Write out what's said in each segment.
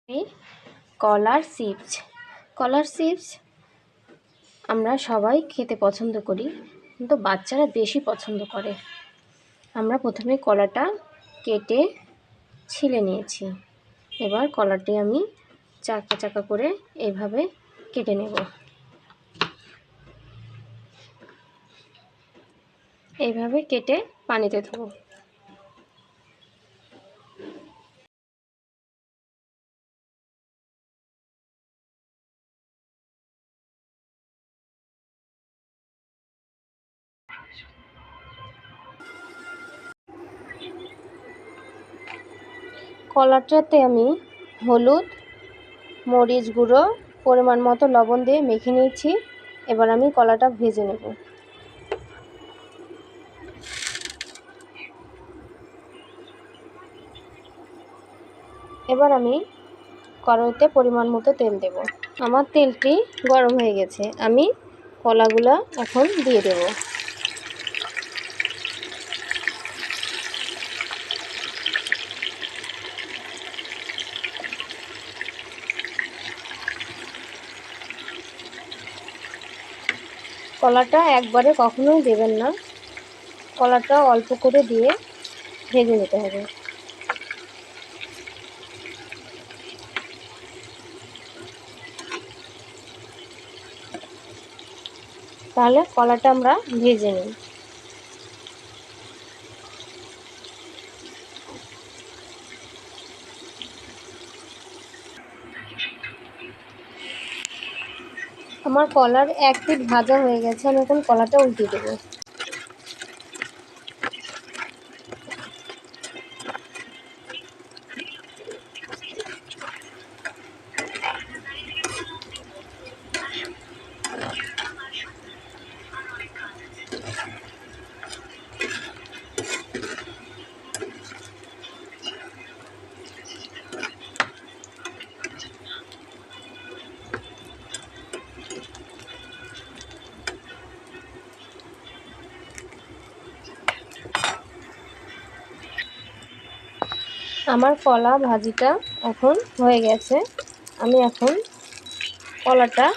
এই কলার চিপস। কলার চিপস আমরা সবাই খেতে পছন্দ করি, কিন্তু বাচ্চারা বেশি পছন্দ করে। আমরা প্রথমে কলাটা কেটে ছিলে নিয়েছি। এবার কলাটি আমি চাকা চাকা করে এইভাবে কেটে নেব। এইভাবে কেটে পানিতে ধোবো। কলাটাতে আমি হলুদ, মরিচ গুঁড়ো, পরিমাণ মতো লবণ দিয়ে মেখে নিয়েছি। এবার আমি কলাটা ভেজে নেব। এবার আমি কড়াইতে পরিমাণ মতো তেল দেব। আমার তেলটি গরম হয়ে গেছে, আমি কলাগুলো এখন দিয়ে দেব। কলাটা একবারে কখনোই দেবেন না, কলাটা অল্প করে দিয়ে ভেজে নিতে হবে। তাহলে কলাটা আমরা ভেজে নিই। আমার কলার এক পিঠ ভাজা হয়ে গেছে, আমি এখন কলাটা উল্টে দেবো। আমার কলা ভাজিটা এখন হয়ে গেছে, আমি এখন কলাটা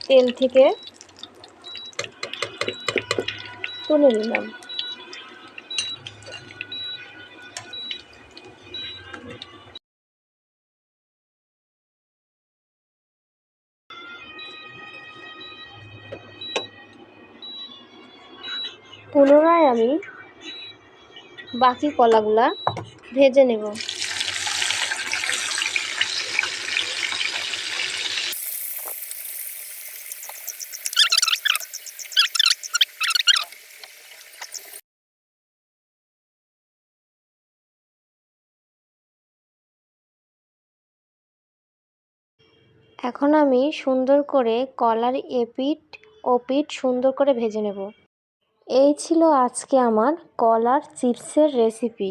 তেল থেকে তুলে নিলাম। পুনরায় আমি বাকি কলাগুলা ভেজে নেব। এখন আমি সুন্দর করে কলার এপিঠ ওপিঠ সুন্দর করে ভেজে নেব। এই ছিল আজকে আমার কলার চিপসের রেসিপি।